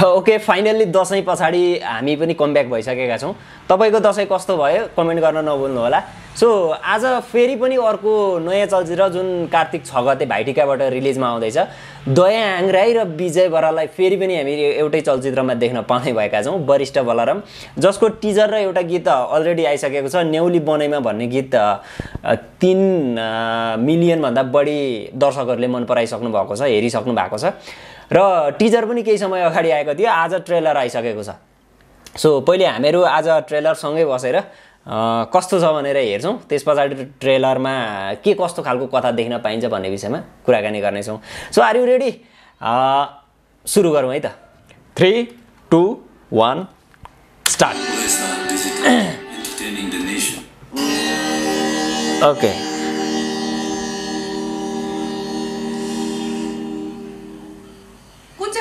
Okay finally Dashain पछाडि हामी पनि कमब्याक भइसकेका छौँ। तपाईँको दसैँ कस्तो भयो कमेन्ट गर्न नभुल्नु होला। सो आज फेरि पनि अर्को नयाँ चलचित्र जुन कार्तिक 6 गते भाइटिकाबाट रिलिजमा आउँदैछ, दया आङ्ग्राई र विजय बराललाई फेरि पनि हामी एउटै चलचित्रमा देख्न पाउने भएका छौँ, वरिष्ठ बलराम, जसको टिजर र एउटा गीत अलरेडी आइसकेको छ। न्याउली बनैमा भन्ने गीत 3 मिलियनभन्दा बढी दर्शकहरूले मन पराइसक्नु भएको छ, हेरिसक्नु भएको छ र टिजर पनि केही समय अगाडि आएको थियो। आज ट्रेलर आइसकेको छ। सो पहिले हामीहरू आज ट्रेलरसँगै बसेर कस्तो छ भनेर हेर्छौँ, त्यस पछाडि ट्रेलरमा के कस्तो खालको कथा देख्न पाइन्छ भन्ने विषयमा कुराकानी गर्नेछौँ। So are you ready? सुरु गरौँ है त। 3, 2, 1 स्टार्ट। ओके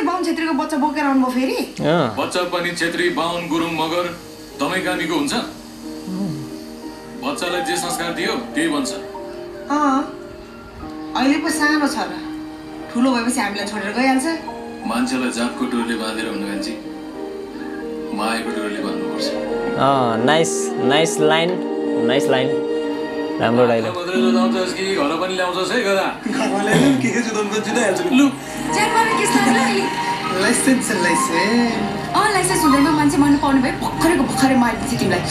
बाहुन छेत्रीको बच्चा बोकेर आउनु भयो फेरि? बच्चा पनि छेत्री, बाहुन, गुरुङ, मगर दमै कामीको हुन्छ। बच्चालाई जे संस्कार दियो त्यही बन्छ। अहिले पो सानो छ र, ठुलो भएपछि हामीलाई छोडेर गइहाल्छ। मान्छेलाई जातको डोरले बाँधेर हुनु कान्छी, मायाको डोरले बाँध्नुपर्छ। नाइस लाइन, राम्रो डायलग। मात्रै जुदाउँछस् कि घर पनि ल्याउँछस् है गदा? घरले के जुदाउनु जुदाइहाल्छ। लु जानवर के लाग्यो अहिले? लाइसेन्स लाइसेन्स हुँदैन मान्छे मर्नु पाउनु भए भर्खरै मारिदिन्छु तिमीलाई।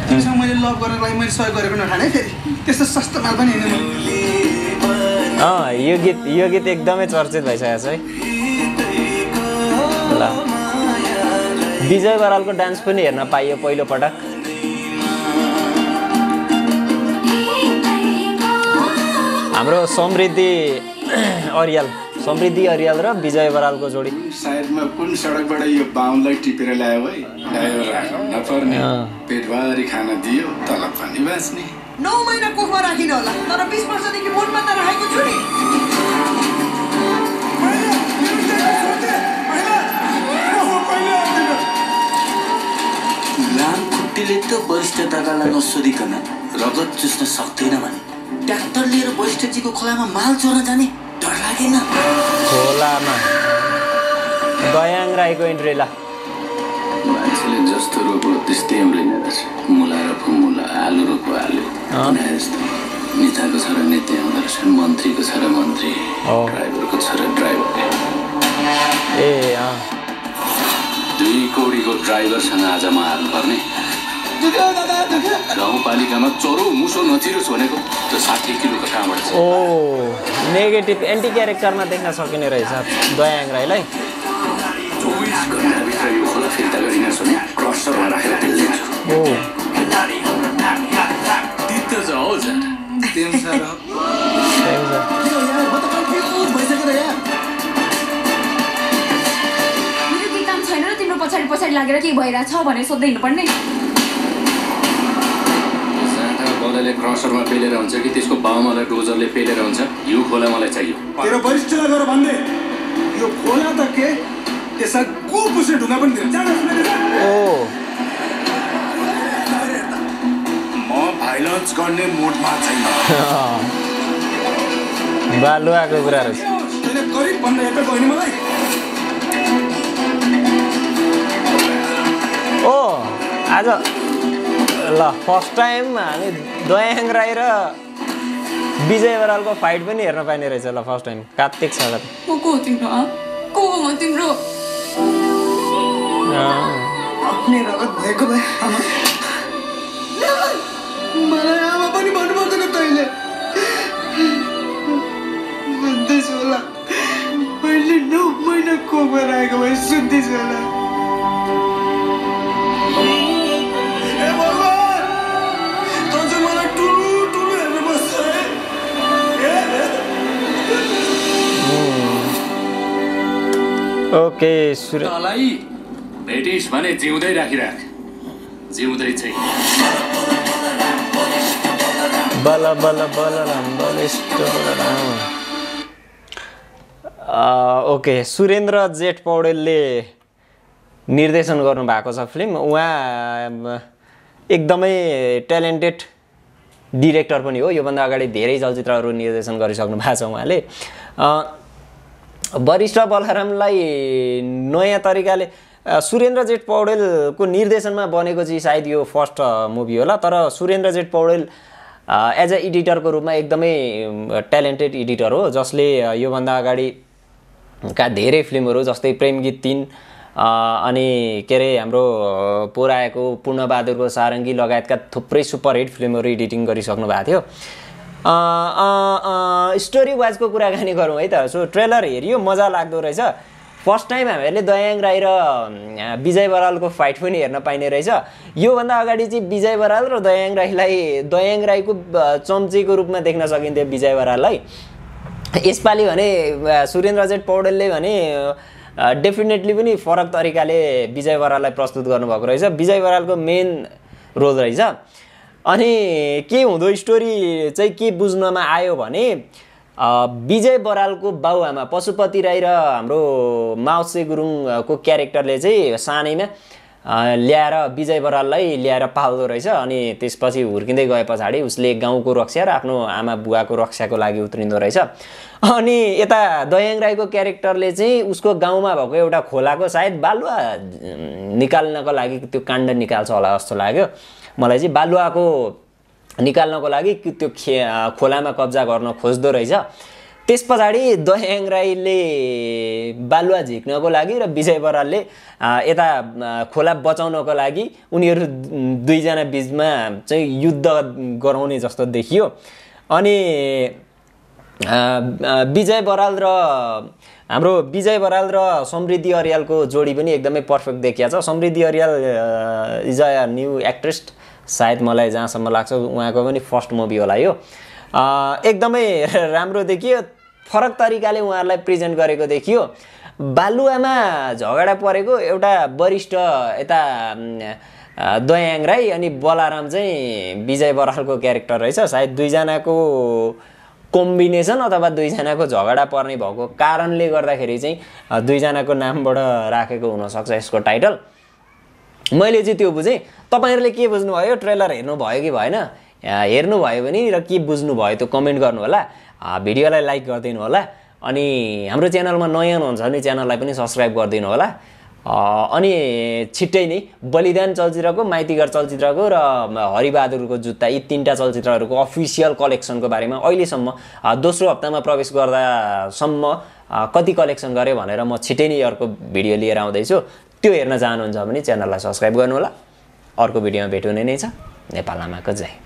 तिमीसँग मैले लभ गर्नको लागि मैले सहयोग गरेको नठाने फेरि त्यस्तो सस्तो माल पनि होइन। यो गीत एकदमै चर्चित भइसकेको छ है। ल विजय बरालको डान्स पनि हेर्न पाइयो पहिलो पटक। हाम्रो समृद्धि अरियाल र विजय बरालको जोडी। सायदमा कुन सडकबाट यो बाहुनलाई टिपेर ल्यायो है, ड्राइभर राख्नु नपर्ने, पेटभरि खाना दियो, तलब पनि बाँच्ने। 9 महिना कोखमा राखिन होला, तर 20 वर्षदेखि मुनमा त राखेको छु नि। लामखुट्टेले त वरिष्ठताकालाई नसोधिकन रगत चुस्न सक्दैन भने ट्र्याक्टर लिएर वरिष्ठजीको खोलामा माल चोर्न जाने डर लागेन? खोलामा दयाङ राईको इन्ट्री। ल मान्छेले जस्तो रोप्यो त्यस्तै उम्रिने रहेछ। मुला रोप्यो मुला, आलु रोप्यो आलु, जस्तो। नेताको छ र नेता आउँदो रहेछ, मन्त्रीको छ र मन्त्री, ड्राइभरको छ र ड्राइभर। 2 कौडीको ड्राइभरसँग आज म हाल्नुपर्ने। गाउँपालिकामा चोरो मुसो नचिरोस् भनेको त्यो 60 किलोको कहाँबाट छ? नेगेटिभ एन्टी क्यारेक्टरमा देख्न सकिने रहेछ दयाङ राईलाई। 24 घण्टाभित्र यो खोला फिर्ता गरिनेछ भने क्रसरमा राखेर पेल्दिन्छु। दित्त छ हो जान मेरो के काम छैन र तिम्रो पछाडि लागेर के भइरहेछ भनेर सोध्दै हिँड्नुपर्ने? बलले क्रसरमा पेलेर हुन्छ कि त्यसको बाउमालाई डोजरले पेलेर हुन्छ? यो खोला मलाई चाहियो। तेरो वरिष्ठलाई गएर भन्दै यो खोला त के त्यसमा कुपुसे ढुङ्गा पनि दिन्छ। म भाइलेन्स गर्ने मुडमा छैन। बालुवाको कुरा रहेछ। तैँले गरिब भन्दा हेर्दै गयो नि मलाई। आज ल फर्स्ट टाइम हामी दयाङ राई र विजय बरालको फाइट पनि हेर्न पाइने रहेछ। ल फर्स्ट टाइम कार्तिक 6 गते। को तिम्रो? को म तिम्रो? आफ्नै रगत भएको भए मलाई आमा पनि भन्नु पर्दैन तैँले। सुन्दैछु होला, मैले 9 महिना कोखमा राखेको भए सुन्दैछु होला। ओके तँलाई ब्रिटिस भने जिउँदै राखिराख, जिउँदै चाहिँ। ओके सुरेन्द्र जेठ पौडेलले निर्देशन गर्नुभएको छ फिल्म। उहाँ एकदमै ट्यालेन्टेड डिरेक्टर पनि हो। योभन्दा अगाडि धेरै चलचित्रहरू निर्देशन गरिसक्नु भएको छ उहाँले। वरिष्ठ बलरामलाई नयाँ तरिकाले सुरेन्द्र जेठ पौडेलको निर्देशनमा बनेको चाहिँ सायद यो फर्स्ट मुभी होला, तर सुरेन्द्र जेठ पौडेल एज अ एडिटरको रूपमा एकदमै ट्यालेन्टेड एडिटर हो, जसले योभन्दा अगाडिका धेरै फिल्महरू जस्तै प्रेम गीत 3 अनि के अरे हाम्रो पुराएको पूर्णबहादुरको सारङ्गी लगायतका थुप्रै सुपरहिट फिल्महरू एडिटिङ गरिसक्नु भएको थियो। स्टोरी वाइजको कुराकानी गरौँ है त। सो ट्रेलर हेरियो, मजा लाग्दो रहेछ। फर्स्ट टाइम हामीहरूले दयाङ राई र विजय बरालको फाइट पनि हेर्न पाइने रहेछ। योभन्दा अगाडि चाहिँ विजय बराल र दयाङ राईको चम्चीको रूपमा देख्न सकिन्थ्यो विजय बराललाई। यसपालि भने सुरेन्द्र जेठ पौडेलले भने डेफिनेटली पनि फरक तरिकाले विजय बराललाई प्रस्तुत गर्नुभएको रहेछ। विजय बरालको मेन रोल रहेछ। अनि के हुँदो स्टोरी चाहिँ के बुझ्नमा आयो भने विजय बरालको बाउआमा पशुपति राई र हाम्रो माउसे गुरुङको क्यारेक्टरले चाहिँ सानैमा ल्याएर विजय बराललाई ल्याएर पाल्दो रहेछ। अनि त्यसपछि हुर्किँदै गए पछाडि उसले गाउँको रक्षा र आफ्नो आमा बुवाको रक्षाको लागि उत्रिँदो रहेछ। अनि यता दयाङ राईको क्यारेक्टरले चाहिँ उसको गाउँमा भएको एउटा खोलाको सायद बालुवा निकाल्नको लागि त्यो काण्ड निकाल्छ होला जस्तो लाग्यो मलाई चाहिँ। बालुवाको निकाल्नको लागि त्यो खोलामा कब्जा गर्न खोज्दो रहेछ। त्यस पछाडि दयाङ राईले बालुवा झिक्नको लागि र विजय बरालले यता खोला बचाउनको लागि उनीहरू दुईजना बिचमा चाहिँ युद्ध गराउने जस्तो देखियो। अनि विजय बराल र समृद्धि अर्यालको जोडी पनि एकदमै पर्फेक्ट देखिया छ। Samriddhi Aryal is a new actress सायद, मलाई जहाँसम्म लाग्छ उहाँको पनि फर्स्ट मुभी होला यो। एकदमै राम्रो देखियो, फरक तरिकाले उहाँहरूलाई प्रेजेन्ट गरेको देखियो। बालुवामा झगडा परेको एउटा वरिष्ठ यता दयाङ राई अनि बलाराम चाहिँ विजय बरालको क्यारेक्टर रहेछ। सायद दुईजनाको कम्बिनेसन अथवा दुईजनाको झगडा पर्ने भएको कारणले गर्दाखेरि चाहिँ दुईजनाको नामबाट राखेको हुनसक्छ यसको टाइटल। मैले चाहिँ त्यो बुझेँ। तपाईँहरूले के बुझ्नुभयो? ट्रेलर हेर्नुभयो कि भएन? हेर्नुभयो भने र के बुझ्नुभयो त्यो कमेन्ट गर्नु होला। भिडियोलाई लाइक गरिदिनु होला। अनि हाम्रो च्यानलमा नयाँ हुनुहुन्छ भने च्यानललाई पनि सब्सक्राइब गरिदिनु होला। अनि छिट्टै नै बलिदान चलचित्रको, माइतीघर चलचित्रको र हरिबहादुरको जुत्ता यी 3टा चलचित्रहरूको अफिसियल कलेक्सनको बारेमा अहिलेसम्म दोस्रो हप्तामा प्रवेश गर्दासम्म कति कलेक्सन गर्यो भनेर म छिट्टै नै अर्को भिडियो लिएर आउँदैछु। त्यो हेर्न चाहनुहुन्छ भने च्यानललाई सब्सक्राइब गर्नु होला। अर्को भिडियोमा भेट हुने नै छ। नेपाल आमाको जय।